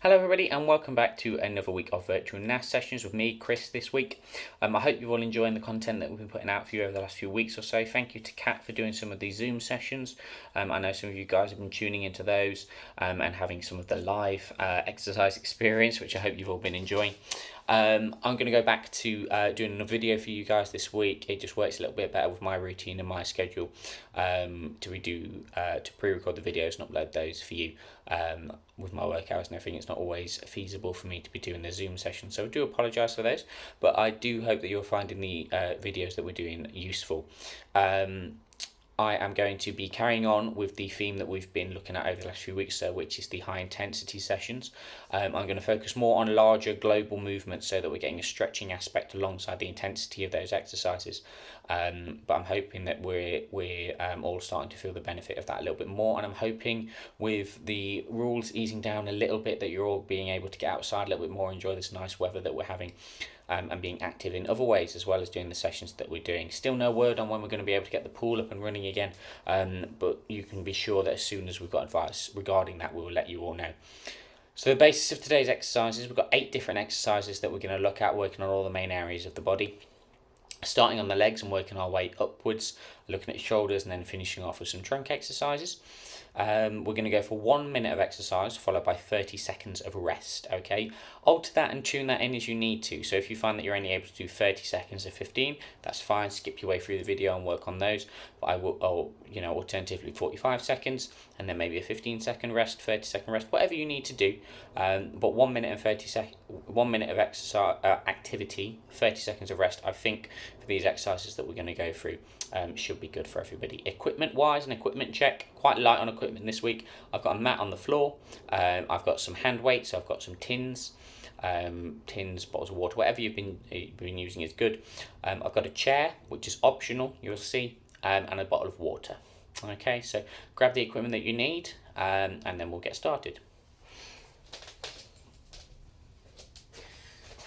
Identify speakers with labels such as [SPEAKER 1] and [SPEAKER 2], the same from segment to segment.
[SPEAKER 1] Hello everybody and welcome back to another week of virtual NAS sessions with me, Chris, this week. I hope you're all enjoying the content that we've been putting out for you over the last few weeks or so. Thank you to Kat for doing some of these Zoom sessions. I know some of you guys have been tuning into those and having some of the live exercise experience, which I hope you've all been enjoying. I'm going to go back to doing a video for you guys this week. It just works a little bit better with my routine and my schedule to pre-record the videos and upload those for you. With my work hours and everything, it's not always feasible for me to be doing the Zoom session, so I do apologise for those, but I do hope that you're finding the videos that we're doing useful. I am going to be carrying on with the theme that we've been looking at over the last few weeks, which is the high intensity sessions. I'm going to focus more on larger global movements so that we're getting a stretching aspect alongside the intensity of those exercises. But I'm hoping that we're all starting to feel the benefit of that a little bit more, and I'm hoping with the rules easing down a little bit that you're all being able to get outside a little bit more, enjoy this nice weather that we're having. And being active in other ways as well as doing the sessions that we're doing. Still no word on when we're going to be able to get the pool up and running again, but you can be sure that as soon as we've got advice regarding that, we will let you all know. So the basis of today's exercises, we've got 8 different exercises that we're going to look at, working on all the main areas of the body. Starting on the legs and working our way upwards, looking at shoulders and then finishing off with some trunk exercises. We're going to go for 1 minute of exercise followed by 30 seconds of rest, okay? Alter that and tune that in as you need to. So if you find that you're only able to do 30 seconds or 15, that's fine. Skip your way through the video and work on those. But I will, alternatively 45 seconds and then maybe a 15-second rest, 30-second rest, whatever you need to do. But 1 minute and 1 minute of exercise activity, 30 seconds of rest, I think for these exercises that we're going to go through should be good for everybody. Equipment wise, an equipment check, quite light on equipment this week. I've got a mat on the floor, I've got some hand weights, I've got some tins, bottles of water, whatever you've been using is good. I've got a chair, which is optional, you'll see, and a bottle of water. Okay, so grab the equipment that you need and then we'll get started.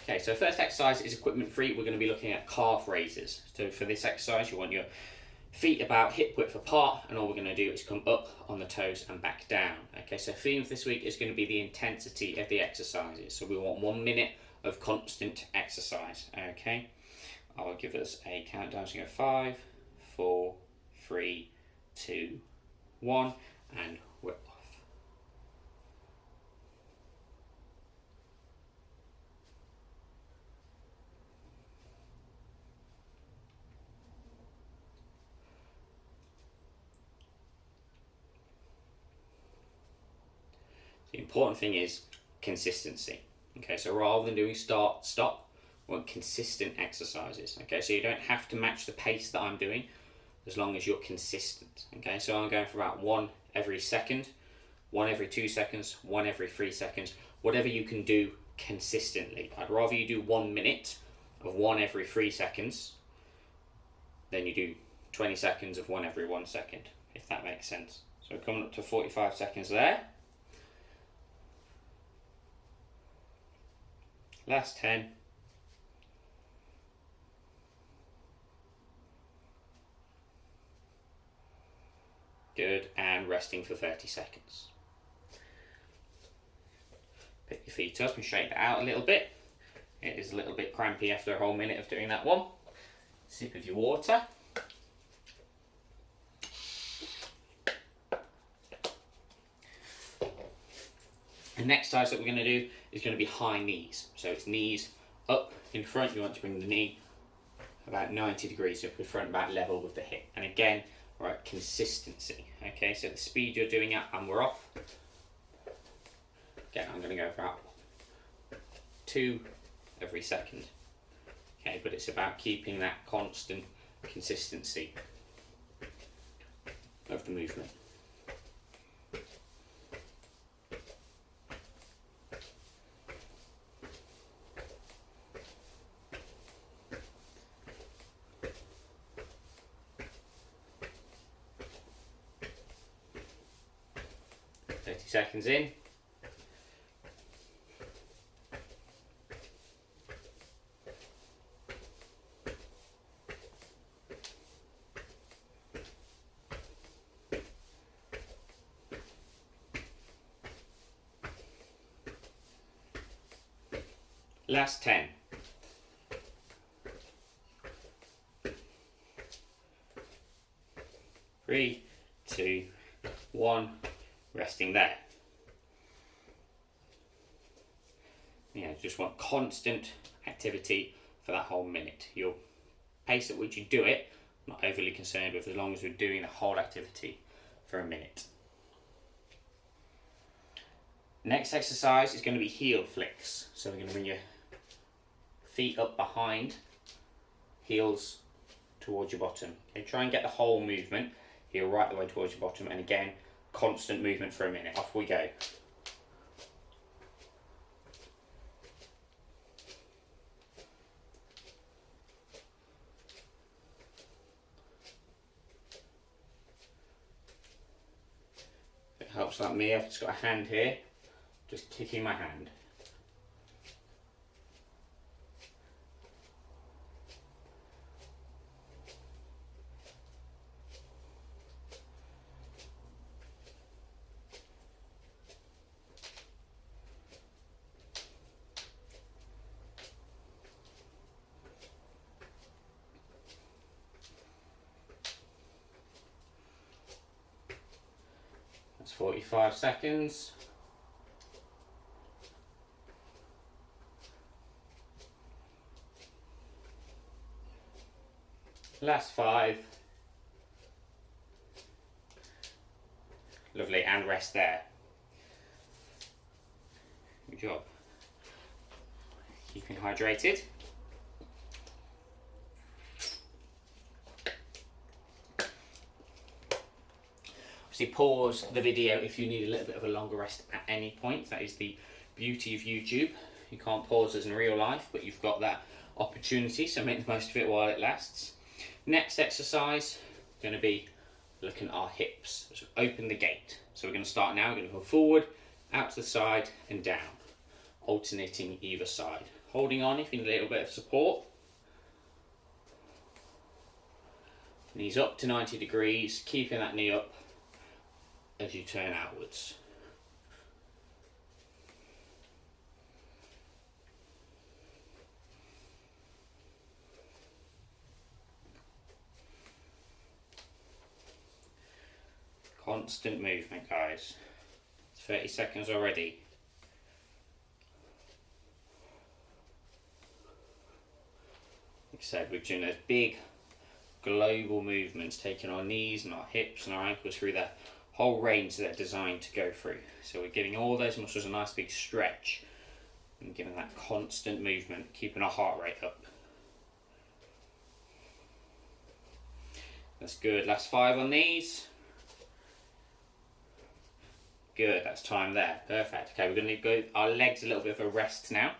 [SPEAKER 1] Okay, so first exercise is equipment free. We're going to be looking at calf raises. So for this exercise, you want your feet about hip width apart, and all we're going to do is come up on the toes and back down. Okay, so theme for this week is going to be the intensity of the exercises. So we want 1 minute of constant exercise. Okay, I'll give us a countdown. So go 5, 4, 3, 2, 1, and we're off. The important thing is consistency. Okay, so rather than doing start, stop, we want consistent exercises. Okay, so you don't have to match the pace that I'm doing as long as you're consistent. Okay, so I'm going for about 1 every second, 1 every 2 seconds, 1 every 3 seconds, whatever you can do consistently. I'd rather you do 1 minute of 1 every 3 seconds than you do 20 seconds of 1 every 1 second, if that makes sense. So coming up to 45 seconds there. Last 10. Good, and resting for 30 seconds. Pick your feet up and straighten it out a little bit. It is a little bit crampy after a whole minute of doing that one. Sip of your water. The next exercise that we're going to do is going to be high knees. So it's knees up in front. You want to bring the knee about 90 degrees up in front, about level with the hip. And again, right, consistency. Okay, so the speed you're doing it, and we're off. Again, I'm going to go for about 2 every second. Okay, but it's about keeping that constant consistency of the movement. Seconds in. Last 10. 3, 2, 1, resting there. Just want constant activity for that whole minute. Your pace at which you do it, I'm not overly concerned with, as long as we're doing the whole activity for a minute. Next exercise is going to be heel flicks. So we're going to bring your feet up behind, heels towards your bottom. Okay, try and get the whole movement, heel right the way towards your bottom, and again, constant movement for a minute. Off we go. It helps like me, I've just got a hand here, just kicking my hand. That's 45 seconds. Last 5. Lovely, and rest there. Good job. Keeping hydrated. Obviously pause the video if you need a little bit of a longer rest at any point. That is the beauty of YouTube. You can't pause as in real life, but you've got that opportunity, so make the most of it while it lasts. Next exercise, going to be looking at our hips. So open the gate. So we're going to start now. We're going to go forward, out to the side and down, alternating either side. Holding on if you need a little bit of support. Knees up to 90 degrees, keeping that knee up as you turn outwards. Constant movement, guys. It's 30 seconds already. Like I said, we're doing those big global movements, taking our knees and our hips and our ankles through the whole range that they're designed to go through. So we're giving all those muscles a nice big stretch and giving that constant movement, keeping our heart rate up. That's good. Last 5 on these. Good, that's time there. Perfect. Okay, we're going to give our legs a little bit of a rest now.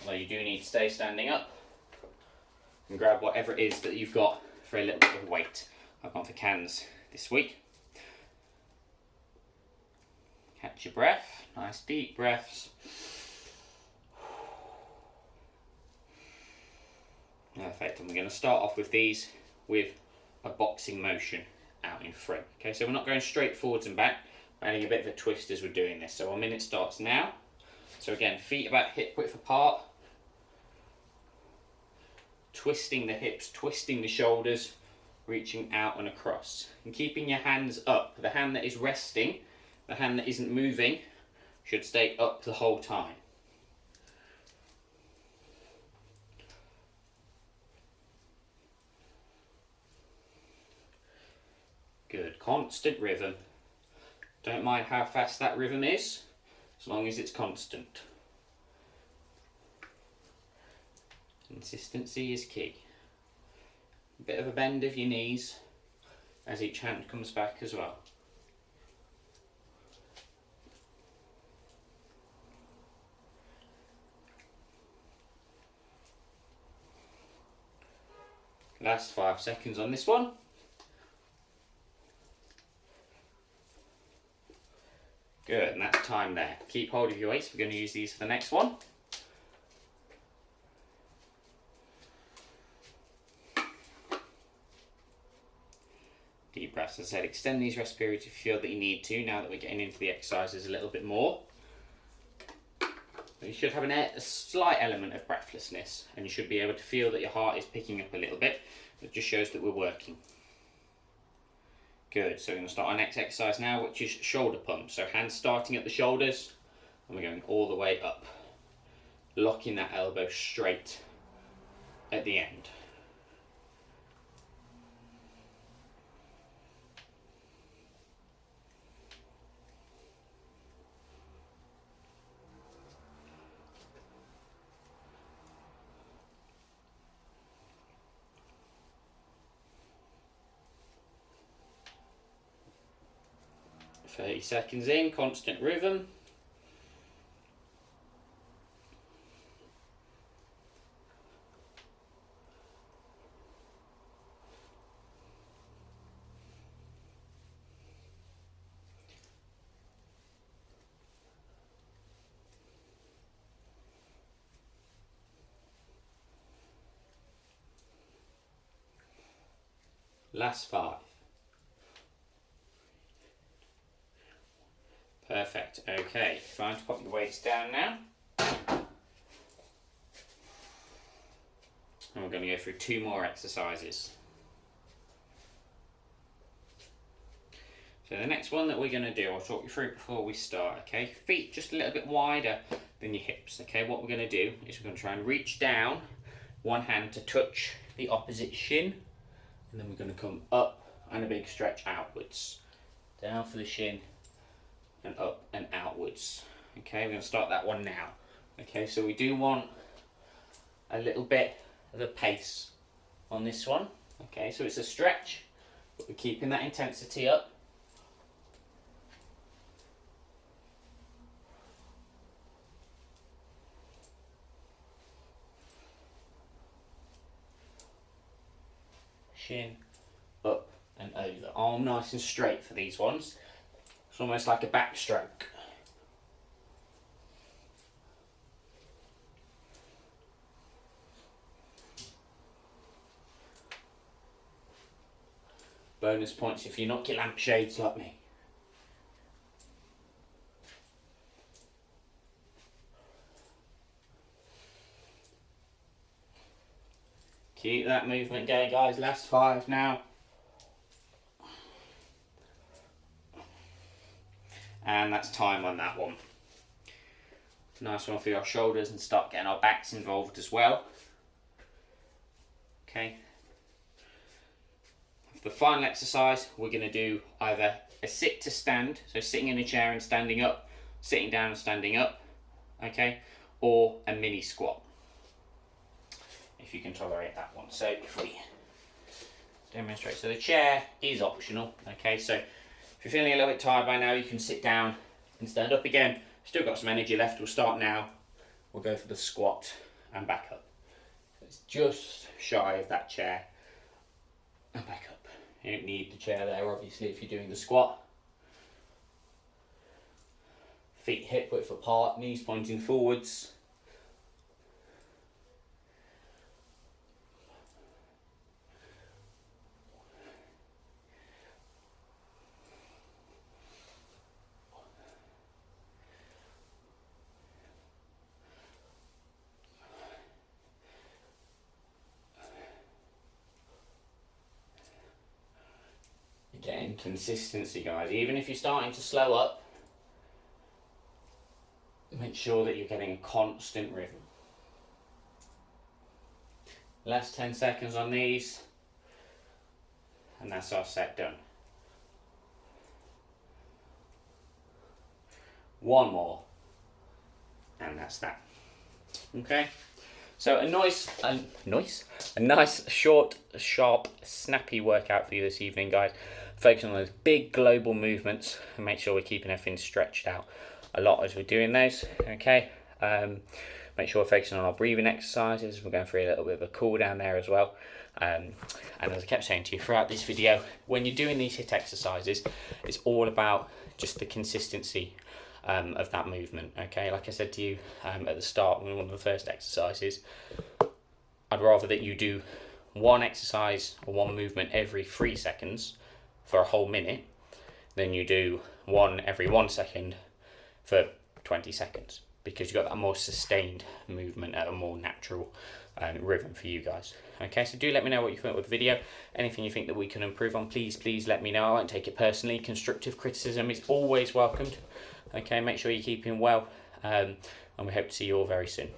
[SPEAKER 1] Although you do need to stay standing up. And grab whatever it is that you've got for a little bit of weight. I've gone for cans this week. Catch your breath. Nice deep breaths. Perfect. And we're going to start off with these with a boxing motion out in front. Okay, so we're not going straight forwards and back. We're adding a bit of a twist as we're doing this. So our minute starts now. So again, feet about hip width apart. Twisting the hips, twisting the shoulders, reaching out and across. And keeping your hands up. The hand that is resting, the hand that isn't moving, should stay up the whole time. Good, constant rhythm. Don't mind how fast that rhythm is, as long as it's constant. Consistency is key. A bit of a bend of your knees as each hand comes back as well. Last 5 seconds on this one. Good, and that's time there. Keep hold of your weights. We're going to use these for the next one. Deep breaths, as I said, extend these rest periods if you feel that you need to, now that we're getting into the exercises a little bit more. you should have a slight element of breathlessness, and you should be able to feel that your heart is picking up a little bit. It just shows that we're working. Good, so we're going to start our next exercise now, which is shoulder pump. So hands starting at the shoulders, and we're going all the way up, locking that elbow straight at the end. "30 seconds in, constant rhythm." Last 5. Perfect. Okay, fine to pop your weights down now. And we're going to go through 2 more exercises. So the next one that we're going to do, I'll talk you through it before we start, okay? Feet just a little bit wider than your hips, okay? What we're going to do is we're going to try and reach down, one hand to touch the opposite shin, and then we're going to come up and a big stretch outwards. Down for the shin, and up and outwards. Okay, we're going to start that one now. Okay, so we do want a little bit of a pace on this one. Okay, so it's a stretch, but we're keeping that intensity up. Shin, up and over. Arm nice and straight for these ones. It's almost like a backstroke. Bonus points if you knock your lampshades like me. Keep that movement going, guys. Last 5 now. And that's time on that one. Nice one for your shoulders, and start getting our backs involved as well. Okay. For the final exercise, we're going to do either a sit to stand, so sitting in a chair and standing up, sitting down and standing up, okay, or a mini squat, if you can tolerate that one. So if we demonstrate, so the chair is optional, okay, so if you're feeling a little bit tired by now, you can sit down and stand up again. Still got some energy left, we'll start now. We'll go for the squat and back up. So it's just shy of that chair and back up. You don't need the chair there, obviously, if you're doing the squat. Feet hip width apart, knees pointing forwards. Again, consistency, guys. Even if you're starting to slow up, make sure that you're getting a constant rhythm. Last 10 seconds on these, and that's our set done. One more, and that's that. Okay. So a nice, short, sharp, snappy workout for you this evening, guys. Focus on those big global movements and make sure we're keeping everything stretched out a lot as we're doing those, okay? Make sure we're focusing on our breathing exercises. We're going through a little bit of a cool down there as well. And as I kept saying to you throughout this video, when you're doing these HIIT exercises, it's all about just the consistency of that movement, okay? Like I said to you at the start, one of the first exercises, I'd rather that you do one exercise or one movement every 3 seconds for a whole minute than you do one every 1 second for 20 seconds, because you've got that more sustained movement at a more natural rhythm for you guys. Okay, so do let me know what you think with the video. Anything you think that we can improve on, please let me know. I won't take it personally. Constructive criticism is always welcomed. Okay, make sure you're keeping well, and we hope to see you all very soon.